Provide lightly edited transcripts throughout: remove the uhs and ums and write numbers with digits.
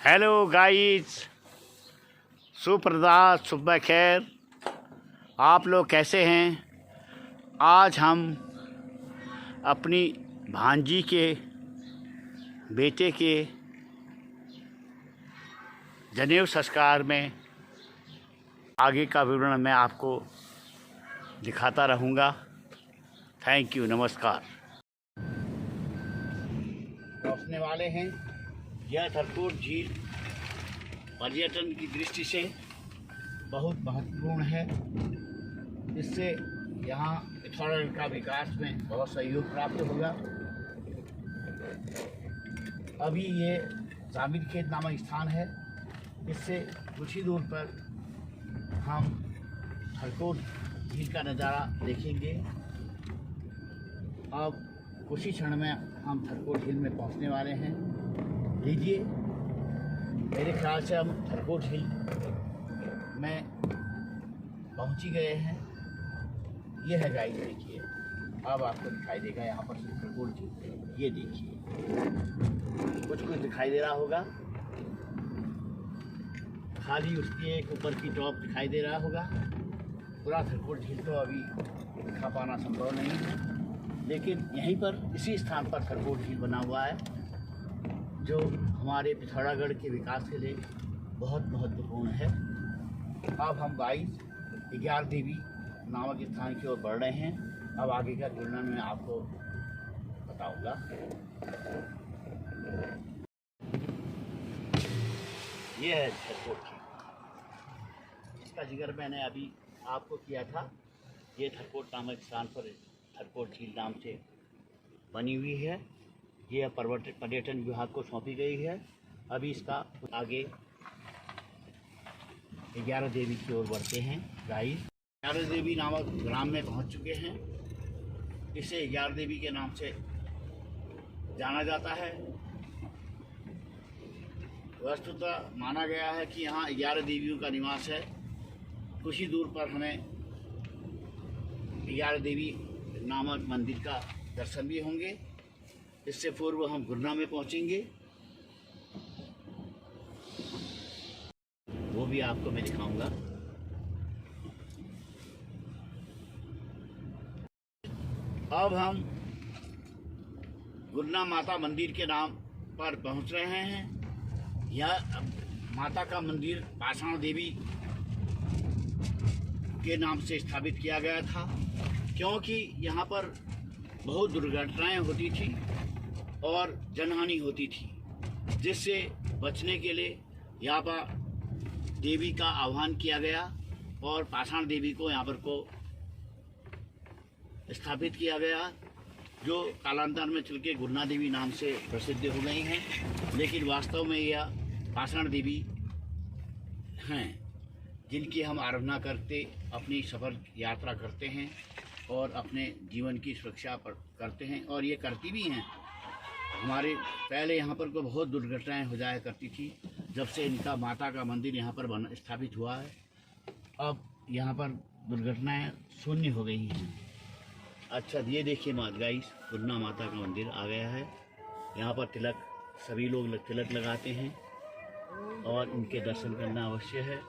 Hello guys, सुप्रभात, सुबह खैर। आप लोग कैसे हैं? आज हम अपनी भांजी के बेटे के जनेऊ संस्कार में आगे का विवरण मैं आपको दिखाता रहूँगा। थैंक यू, नमस्कार। पहुँचने वाले हैं। यह थरकोट झील पर्यटन की दृष्टि से बहुत महत्वपूर्ण है। इससे यहाँ पिथौरागढ़ का विकास में बहुत सहयोग प्राप्त होगा। अभी ये जामिल खेत नामक स्थान है। इससे कुछ ही दूर पर हम थरकोट झील का नज़ारा देखेंगे। अब कुछ ही क्षण में हम थरकोट झील में पहुंचने वाले हैं। लीजिए, मेरे ख्याल से हम थरकोट झील में पहुंच ही गए हैं। ये है गाइस, देखिए, अब आपको दिखाई देगा यहाँ पर थरकोट झील। ये देखिए, कुछ दिखाई दे रहा होगा। खाली उसकी एक ऊपर की टॉप दिखाई दे रहा होगा। पूरा थरकोट झील तो अभी दिखा पाना संभव नहीं है, लेकिन यहीं पर इसी स्थान पर थरकोट झील बना हुआ है, जो हमारे पिथौरागढ़ के विकास के लिए बहुत महत्वपूर्ण है। अब हम 11 देवी नामक स्थान की ओर बढ़ रहे हैं। अब आगे का वर्णन मैं आपको बताऊंगा। ये है थरकोट झील, इसका जिक्र मैंने अभी आपको किया था। ये थरकोट नामक स्थान पर थरकोट झील नाम से बनी हुई है। ये पर्यटन विभाग को सौंपी गई है। अभी इसका आगे 11 देवी की ओर बढ़ते हैं। गाइस, 11 देवी नामक ग्राम में पहुंच चुके हैं। इसे 11 देवी के नाम से जाना जाता है। वस्तुतः माना गया है कि यहाँ 11 देवियों का निवास है। कुछ ही दूर पर हमें 11 देवी नामक मंदिर का दर्शन भी होंगे। इससे पूर्व हम गुरना में पहुंचेंगे, वो भी आपको मैं दिखाऊंगा। अब हम गुरना माता मंदिर के नाम पर पहुंच रहे हैं। यह माता का मंदिर पाषाण देवी के नाम से स्थापित किया गया था, क्योंकि यहाँ पर बहुत दुर्घटनाएं होती थी और जनहानि होती थी, जिससे बचने के लिए यहाँ पर देवी का आह्वान किया गया और पाषाण देवी को यहाँ पर को स्थापित किया गया, जो कालांतर में चल के गुरना देवी नाम से प्रसिद्ध हो गई हैं। लेकिन वास्तव में यह पाषाण देवी हैं, जिनकी हम आराधना करते अपनी सफल यात्रा करते हैं और अपने जीवन की सुरक्षा करते हैं, और ये करती भी हैं। हमारे पहले यहाँ पर को बहुत दुर्घटनाएं हो जाया करती थी। जब से इनका माता का मंदिर यहाँ पर स्थापित हुआ है, अब यहाँ पर दुर्घटनाएं शून्य हो गई हैं। अच्छा, ये देखिए गाइस, गुरना माता का मंदिर आ गया है। यहाँ पर तिलक, सभी लोग तिलक लगाते हैं और इनके दर्शन करना अवश्य है।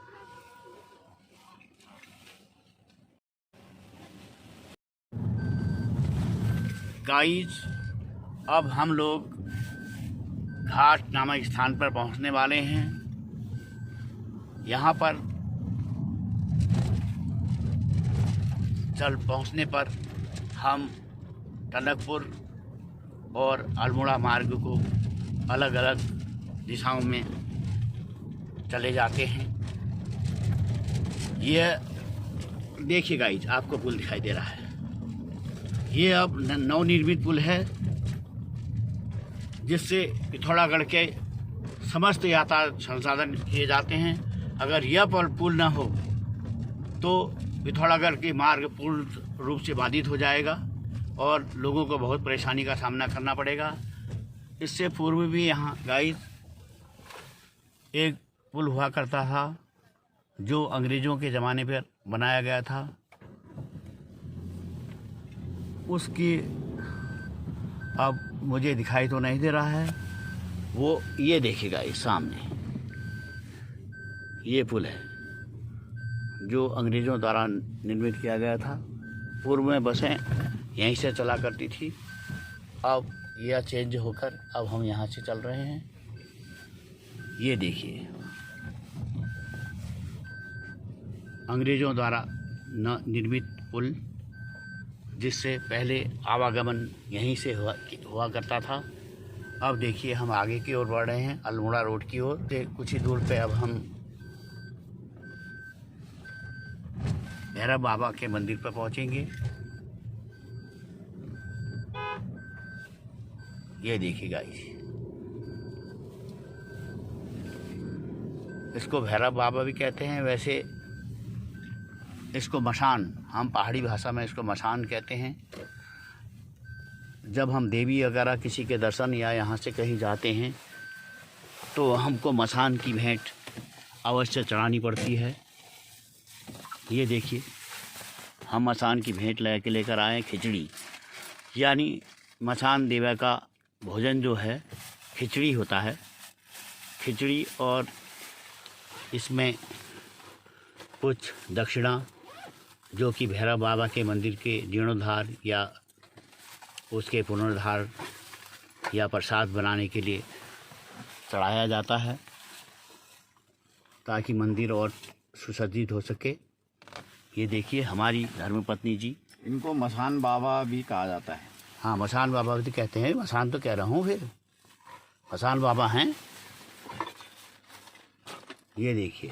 गाइस, अब हम लोग घाट नामक स्थान पर पहुंचने वाले हैं। यहाँ पर पहुंचने पर हम टनकपुर और अल्मोड़ा मार्ग को अलग अलग दिशाओं में चले जाते हैं। यह देखिए गाइस, आपको पुल दिखाई दे रहा है। ये अब नवनिर्मित पुल है, जिससे पिथौरागढ़ के समस्त यातायात संसाधन किए जाते हैं। अगर यह पुल न हो तो पिथौरागढ़ के मार्ग पूर्ण रूप से बाधित हो जाएगा और लोगों को बहुत परेशानी का सामना करना पड़ेगा। इससे पूर्व भी यहाँ गाइस एक पुल हुआ करता था, जो अंग्रेज़ों के ज़माने पर बनाया गया था। उसकी अब मुझे दिखाई तो नहीं दे रहा है। वो ये देखिएगा इस सामने। ये पुल है जो अंग्रेज़ों द्वारा निर्मित किया गया था। पूर्व में बसें यहीं से चला करती थी, अब यह चेंज होकर अब हम यहाँ से चल रहे हैं। ये देखिए, अंग्रेज़ों द्वारा निर्मित पुल, जिससे पहले आवागमन यहीं से हुआ करता था। अब देखिए हम आगे की ओर बढ़ रहे हैं, अल्मोड़ा रोड की ओर से कुछ ही दूर पे अब हम भैरव बाबा के मंदिर पर पहुंचेंगे। ये देखिए गाइस, इसको भैरव बाबा भी कहते हैं। वैसे इसको मसान, हम पहाड़ी भाषा में इसको मसान कहते हैं। जब हम देवी वगैरह किसी के दर्शन या यहाँ से कहीं जाते हैं तो हमको मसान की भेंट अवश्य चढ़ानी पड़ती है। ये देखिए, हम मसान की भेंट लेकर आए खिचड़ी, यानी मसान देवा का भोजन जो है खिचड़ी होता है। खिचड़ी और इसमें कुछ दक्षिणा जो कि भैरव बाबा के मंदिर के जीर्णोद्धार या उसके पुनरुद्धार या प्रसाद बनाने के लिए चढ़ाया जाता है, ताकि मंदिर और सुसज्जित हो सके। ये देखिए हमारी धर्मपत्नी जी, इनको मसान बाबा भी कहा जाता है। हाँ, मसान बाबा भी कहते हैं। मसान तो कह रहा हूँ, फिर मसान बाबा हैं। ये देखिए,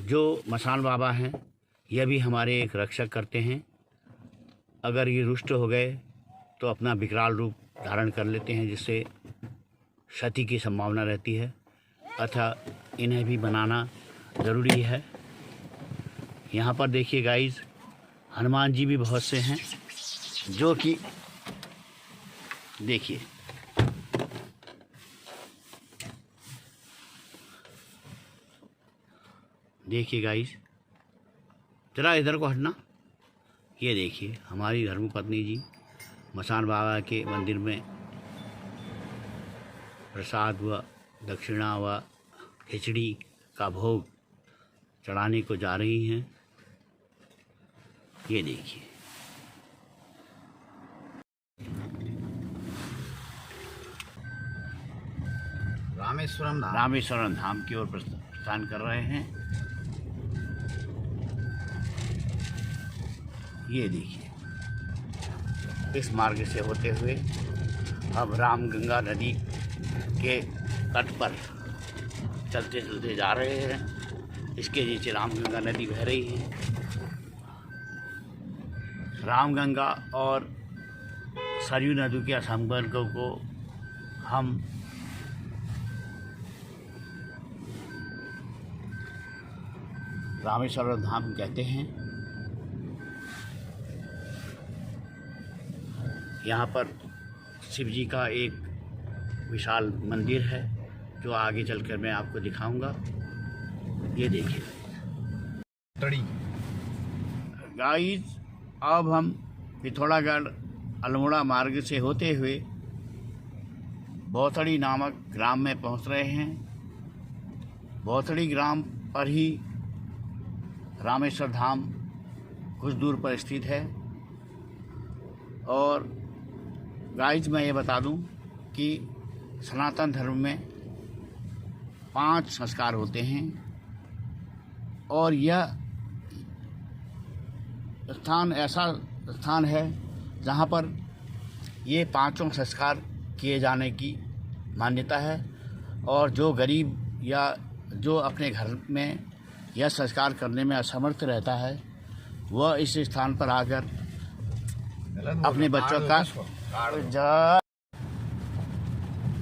जो मसान बाबा हैं यह भी हमारे एक रक्षक करते हैं। अगर ये रुष्ट हो गए तो अपना विकराल रूप धारण कर लेते हैं, जिससे क्षति की संभावना रहती है, अतः इन्हें भी बनाना ज़रूरी है। यहाँ पर देखिए गाइस, हनुमान जी भी बहुत से हैं, जो कि देखिए गाइस, जरा इधर को हटना। ये देखिए हमारी धर्मपत्नी जी मसान बाबा के मंदिर में प्रसाद व दक्षिणा व खिचड़ी का भोग चढ़ाने को जा रही हैं। ये देखिए, रामेश्वरम धाम की ओर प्रस्थान कर रहे हैं। ये देखिए, इस मार्ग से होते हुए अब रामगंगा नदी के तट पर चलते चलते जा रहे हैं। इसके नीचे रामगंगा नदी बह रही है। रामगंगा और सरयू नदी के संगम को हम रामेश्वरम धाम कहते हैं। यहाँ पर शिव जी का एक विशाल मंदिर है, जो आगे चलकर मैं आपको दिखाऊंगा। ये देखिए गाइस, अब हम पिथौरागढ़ अल्मोड़ा मार्ग से होते हुए भौथड़ी नामक ग्राम में पहुंच रहे हैं। भौथड़ी ग्राम पर ही रामेश्वर धाम कुछ दूर पर स्थित है। और गाइस, मैं ये बता दूं कि सनातन धर्म में 5 संस्कार होते हैं, और यह स्थान ऐसा स्थान है जहाँ पर ये 5 संस्कार किए जाने की मान्यता है। और जो गरीब या जो अपने घर में यह संस्कार करने में असमर्थ रहता है, वह इस स्थान पर आकर अपने बच्चों का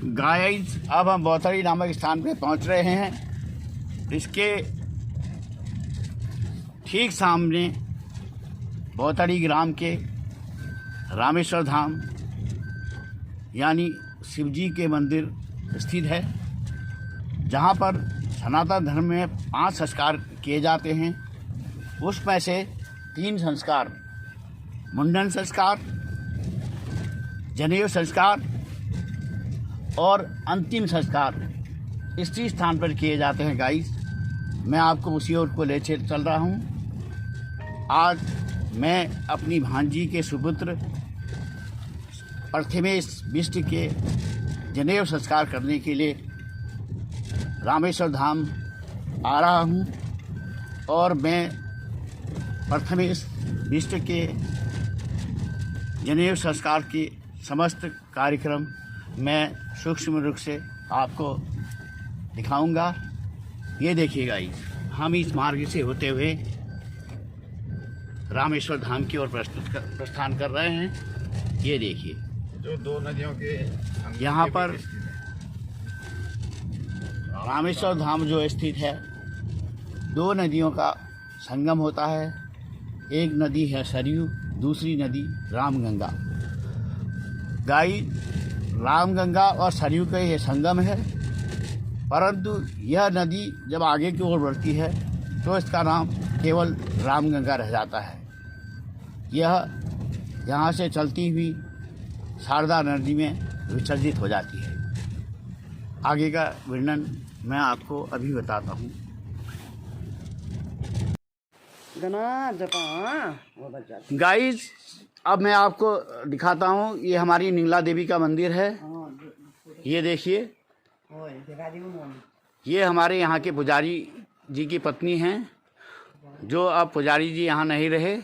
गाइस, अब हम भौथड़ी नामक स्थान पे पहुंच रहे हैं। इसके ठीक सामने भौथड़ी ग्राम के रामेश्वर धाम यानी शिवजी के मंदिर स्थित है, जहां पर सनातन धर्म में 5 संस्कार किए जाते हैं। उसमें से 3 संस्कार, मुंडन संस्कार, जनेऊ संस्कार और अंतिम संस्कार इसी स्थान पर किए जाते हैं गाइस। मैं आपको उसी ओर को ले चल रहा हूँ। आज मैं अपनी भांजी के सुपुत्र प्रथमेश बिष्ट के जनेऊ संस्कार करने के लिए रामेश्वर धाम आ रहा हूँ और मैं प्रथमेश बिष्ट के जनेऊ संस्कार के समस्त कार्यक्रम मैं सूक्ष्म रूप से आपको दिखाऊंगा। ये देखिएगा, हम इस मार्ग से होते हुए रामेश्वर धाम की ओर प्रस्थान कर रहे हैं। ये देखिए, जो दो नदियों के यहाँ पर रामेश्वर धाम जो स्थित है, दो नदियों का संगम होता है। एक नदी है सरयू, दूसरी नदी रामगंगा। रामगंगा और सरयू का ये संगम है, परंतु यह नदी जब आगे की ओर बढ़ती है तो इसका नाम केवल रामगंगा रह जाता है। यह यहाँ से चलती हुई शारदा नदी में विसर्जित हो जाती है। आगे का वर्णन मैं आपको अभी बताता हूँ। गाइस, अब मैं आपको दिखाता हूँ, ये हमारी निंगला देवी का मंदिर है। ये देखिए, ये हमारे यहाँ के पुजारी जी की पत्नी हैं, जो अब पुजारी जी यहाँ नहीं रहे,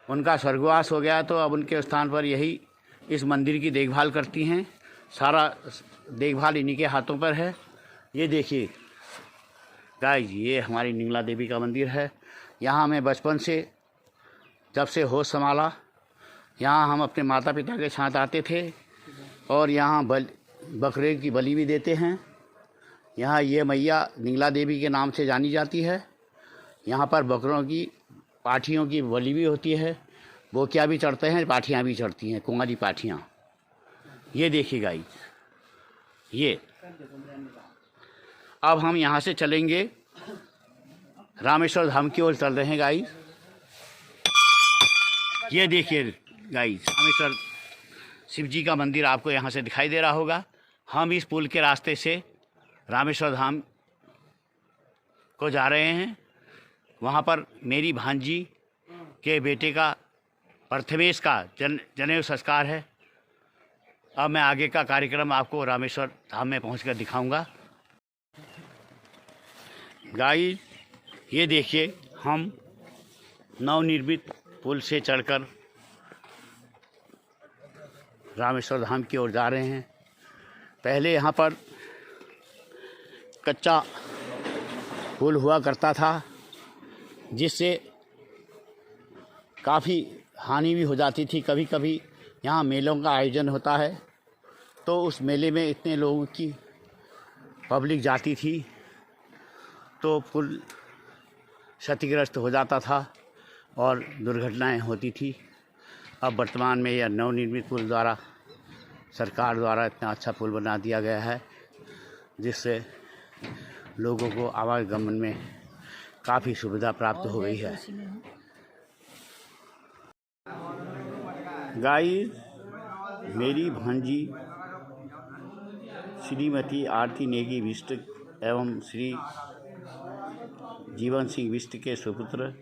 उनका स्वर्गवास हो गया, तो अब उनके स्थान पर यही इस मंदिर की देखभाल करती हैं। सारा देखभाल इन्हीं के हाथों पर है। ये देखिए गाइस, ये हमारी निंगला देवी का मंदिर है। यहाँ मैं बचपन से, जब से होश संभाला, यहाँ हम अपने माता पिता के साथ आते थे और यहाँ बकरे की बलि भी देते हैं। यहाँ ये मैया निंगला देवी के नाम से जानी जाती है। यहाँ पर बकरों की, पाठियों की बलि भी होती है, बोकिया भी चढ़ते हैं, पाठियाँ भी चढ़ती हैं, कुंवारी पाठियाँ। ये देखिए गाइस, ये अब हम यहाँ से चलेंगे, रामेश्वर धाम की ओर चल रहे हैं गाइस। ये देखिए गाइस, रामेश्वर शिव जी का मंदिर आपको यहाँ से दिखाई दे रहा होगा। हम इस पुल के रास्ते से रामेश्वर धाम को जा रहे हैं। वहाँ पर मेरी भांजी के बेटे का, प्रथमेश का जनेऊ संस्कार है। अब मैं आगे का कार्यक्रम आपको रामेश्वर धाम में पहुंचकर दिखाऊंगा। गाइस, ये देखिए, हम नवनिर्मित पुल से चढ़कर रामेश्वर धाम की ओर जा रहे हैं। पहले यहाँ पर कच्चा पुल हुआ करता था, जिससे काफ़ी हानि भी हो जाती थी। कभी कभी यहाँ मेलों का आयोजन होता है, तो उस मेले में इतने लोगों की पब्लिक जाती थी तो पुल क्षतिग्रस्त हो जाता था और दुर्घटनाएं होती थी। अब वर्तमान में यह नवनिर्मित पुल द्वारा, सरकार द्वारा इतना अच्छा पुल बना दिया गया है, जिससे लोगों को आवागमन में काफ़ी सुविधा प्राप्त हो गई है। गाइस, मेरी भांजी श्रीमती आरती नेगी बिष्ट एवं श्री जीवन सिंह बिष्ट के सुपुत्र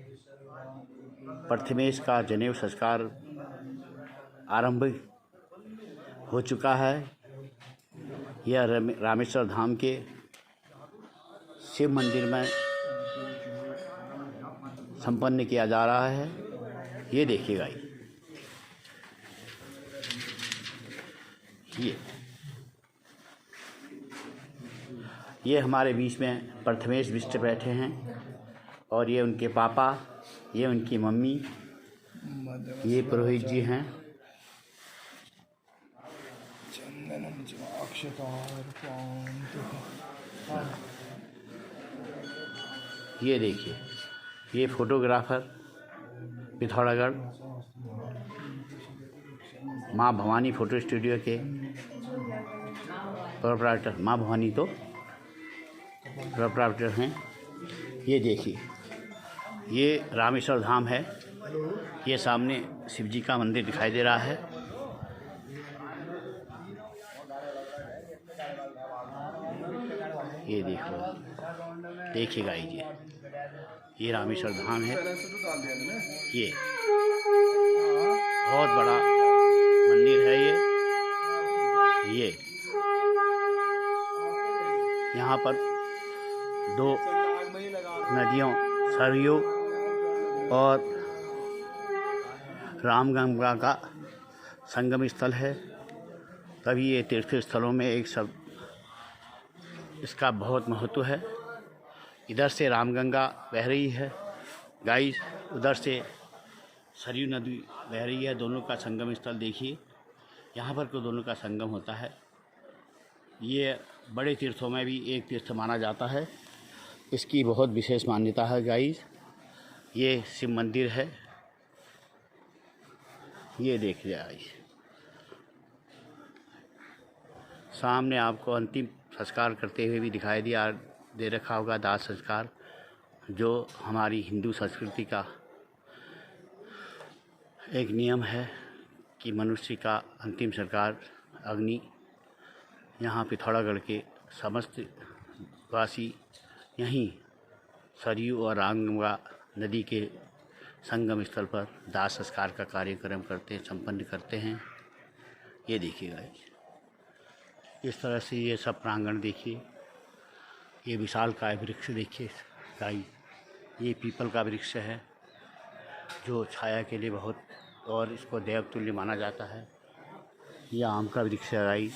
प्रथमेश का जनेऊ संस्कार आरंभ हो चुका है। यह रामेश्वर धाम के शिव मंदिर में संपन्न किया जा रहा है। ये देखिएगा, ये हमारे बीच में प्रथमेश बिष्ट बैठे हैं और ये उनके पापा, ये उनकी मम्मी, ये पुरोहित जी हैं। ये देखिए, ये फोटोग्राफर पिथौरागढ़ माँ भवानी फ़ोटो स्टूडियो के प्रोप्राइटर, माँ भवानी तो प्रोप्राइटर हैं। ये देखिए, ये रामेश्वर धाम है। ये सामने शिव जी का मंदिर दिखाई दे रहा है। ये देखो, देखिए गाइस, ये रामेश्वर धाम है। ये बहुत बड़ा मंदिर है। ये यहाँ पर दो नदियों सरयू और रामगंगा का संगम स्थल है। तभी ये तीर्थ स्थलों में एक सब इसका बहुत महत्व है। इधर से रामगंगा बह रही है गाइस, उधर से सरयू नदी बह रही है। दोनों का संगम स्थल देखिए, यहाँ पर तो दोनों का संगम होता है। ये बड़े तीर्थों में भी एक तीर्थ माना जाता है। इसकी बहुत विशेष मान्यता है गाइस। ये शिव मंदिर है। ये देखिए गाइस, सामने आपको अंतिम संस्कार करते हुए भी दिखाई दे रखा होगा, दाह संस्कार, जो हमारी हिंदू संस्कृति का एक नियम है कि मनुष्य का अंतिम संस्कार अग्नि। यहाँ पिथौरागढ़ के समस्त वासी यहीं सरयू और रामगंगा नदी के संगम स्थल पर दाह संस्कार का कार्यक्रम संपन्न करते हैं। ये देखिएगा, इस तरह से ये सब प्रांगण देखिए। ये विशालकाय वृक्ष देखिए गाइस, ये पीपल का वृक्ष है जो छाया के लिए बहुत, और इसको देवतुल्य माना जाता है। ये आम का वृक्ष है गाइस,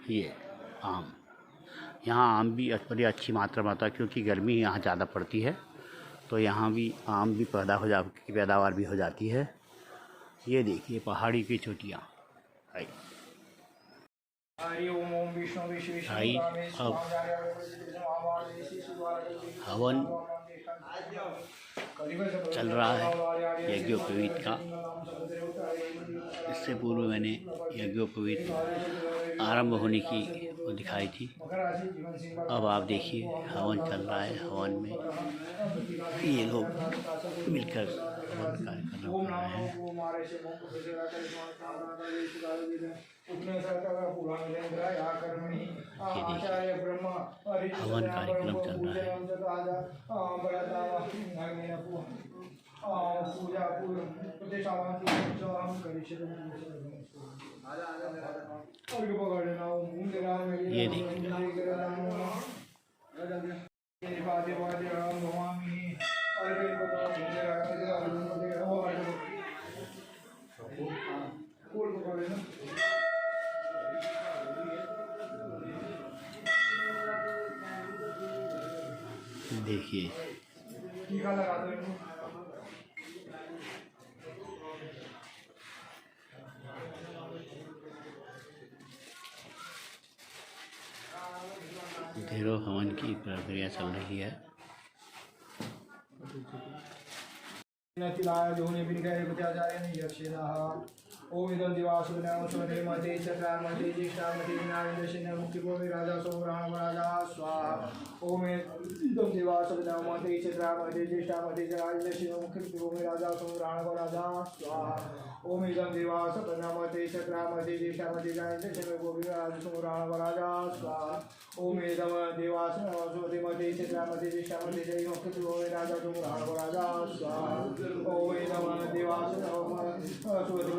ये आम। यहाँ आम भी बड़ी अच्छी मात्रा में आता है, क्योंकि गर्मी यहाँ ज़्यादा पड़ती है, तो यहाँ भी आम भी पैदावार भी हो जाती है। ये देखिए पहाड़ी की चोटियाँ। अब हवन चल रहा है यज्ञोपवीत का। इससे पूर्व मैंने यज्ञोपवीत आरंभ होने की वो दिखाई थी। अब आप देखिए हवन चल रहा है। हवन में ये लोग मिलकर हवन कार्यक्रम कर रहे हैं। ये देखिए हवन कार्यक्रम चल रहा है। ये देखिए देखिए ढेरों हवन की प्रक्रिया चल रही है। ओम इदं दिवासुनाम स्वने मते चक्रामते ज्येष्ठामते नागेन्द्रसेन मुक्तिपूर्वे राजा सोमराण राजा स्वाहा। ओम इदं दिवासुनाम मते चक्रामते ज्येष्ठामते नागेन्द्रसेन मुक्तिपूर्वे राजा सोमराण राजा स्वाहा। ओम इदं दिवासुनाम मते चक्रामते ज्येष्ठामते नागेन्द्रसेन मुक्तिपूर्वे राजा सोमराण राजा स्वाहा। ओम इदं दिवासुनाम मते चक्रामते ज्येष्ठामते मुक्तिपूर्वे राजा सोमराण राजा स्वाहा। ओम इदं दिवासुनाम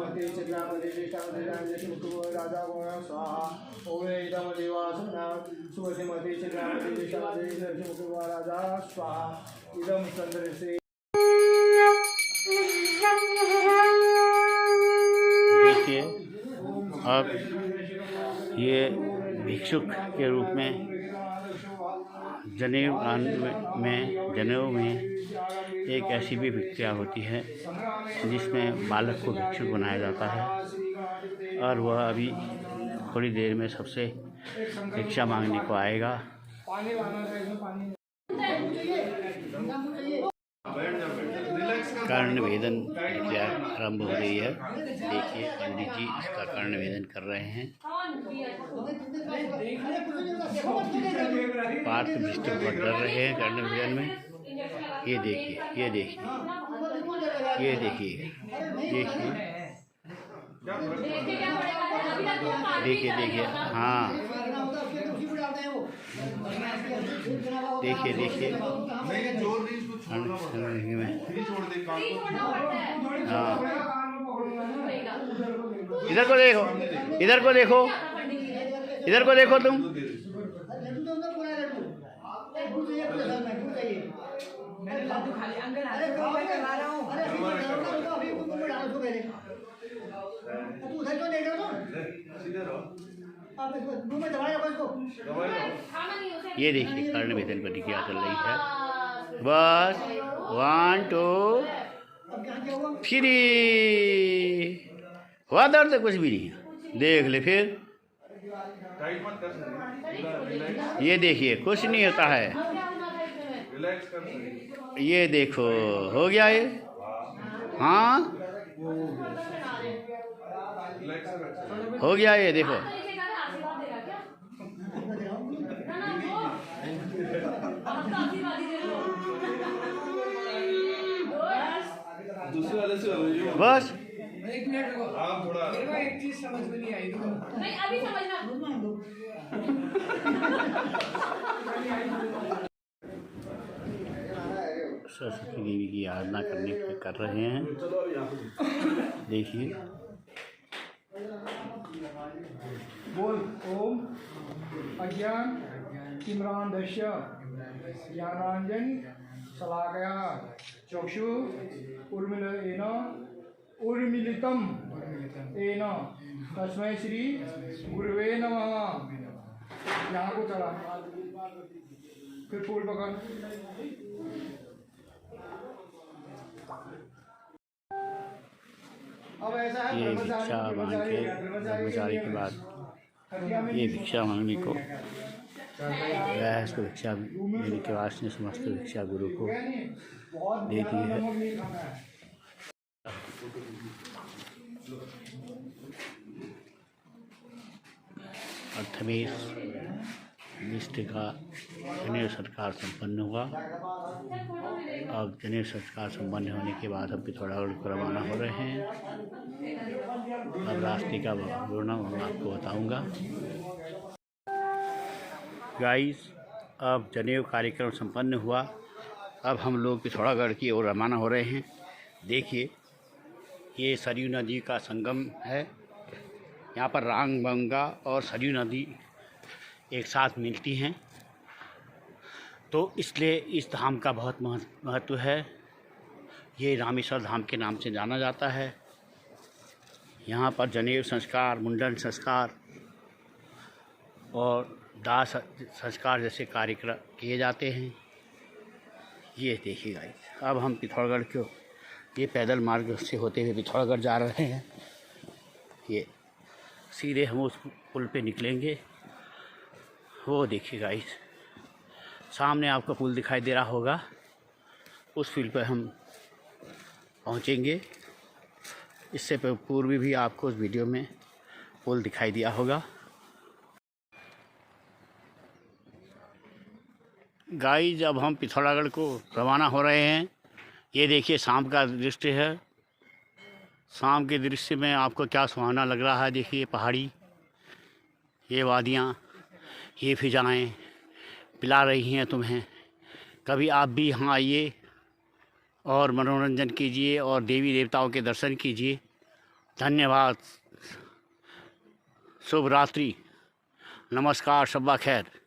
मते चक्रामते ज्येष्ठामते नागेन्द्रसेन राजा स्वाहा। ओम इदं दिवासुनाम सुमते चक्रामते ज्येष्ठामते नागेन्द्रसेन राजा स्वाहा। इदं चंद्रसे। देखिए अब ये भिक्षुक के रूप में जनेऊ में एक ऐसी भी भिक्षा होती है जिसमें बालक को भिक्षुक बनाया जाता है, और वह अभी थोड़ी देर में सबसे भिक्षा मांगने को आएगा। कर्ण वेदन प्रक्रिया आरंभ हो रही है। देखिए पंडित जी इसका कर्ण वेदन कर रहे हैं। पार्थ विष्णु पर डर रहे हैं कर्ण वेदन में। ये देखिए, ये देखिए, ये देखिए, देखिए देखिए देखिए, हाँ देखिए देखिए, हाँ इधर को देखो, इधर को देखो, इधर को देखो तुम। ये देखिए कर्ण वेदन प्रतिक्रिया चल रही है। बस 1 2 3 हुआ दर्द कुछ भी नहीं है, देख ले फिर। ये देखिए कुछ नहीं होता है, ये देखो हो गया ये। हाँ हो गया ये देखो। दूसरे वाले से बस एक मिनट रुको, आप थोड़ा एक चीज समझ में नहीं आई। नहीं अभी समझना। सरस्वती देवी की आराधना कर रहे हैं। देखिए बोल ओम अज्ञान तिम्रांधस्य ज्ञानांजन शलाकया चक्षु उर्मिलितम येन तस्मै श्री गुरुवे नमः। यहाँ को चला, फिर फूल पकड़। अब ऐसा है, ये भिक्षा मांग के ब्रह्मचारी के बाद ये भिक्षा मांगने को गया है, उसको भिक्षा देने के बाद ने समस्त भिक्षा गुरु को दे दी है। अर्थमेश मिश्र का जनेऊ संस्कार संपन्न हुआ। अब जनेऊ संस्कार संपन्न होने के बाद हम पिथौरागढ़ को रवाना हो रहे हैं। अब रास्ते का विवरण मैं आपको बताऊंगा। गाइस अब जनेऊ कार्यक्रम संपन्न हुआ। अब हम लोग पिथौरागढ़ की ओर रवाना हो रहे हैं। देखिए ये सरयू नदी का संगम है। यहाँ पर रांग गंगा और सरयू नदी एक साथ मिलती हैं, तो इसलिए इस धाम का बहुत महत्व है। ये रामेश्वर धाम के नाम से जाना जाता है। यहाँ पर जनेऊ संस्कार, मुंडन संस्कार और दाह संस्कार जैसे कार्यक्रम किए जाते हैं। ये देखिए गाइस, अब हम पिथौरागढ़ को ये पैदल मार्ग से होते हुए पिथौरागढ़ जा रहे हैं। ये सीधे हम उस पुल पे निकलेंगे। वो देखिए गाइस, सामने आपको पुल दिखाई दे रहा होगा, उस पुल पे हम पहुंचेंगे। इससे पूर्व भी आपको उस वीडियो में पुल दिखाई दिया होगा। गाइस अब हम पिथौरागढ़ को रवाना हो रहे हैं। ये देखिए शाम का दृश्य है। शाम के दृश्य में आपको क्या सुहाना लग रहा है। देखिए पहाड़ी, ये वादियाँ, ये फिजाएँ पिला रही हैं तुम्हें। कभी आप भी यहाँ आइए और मनोरंजन कीजिए और देवी देवताओं के दर्शन कीजिए। धन्यवाद। शुभ रात्रि, नमस्कार, शब्बा खैर।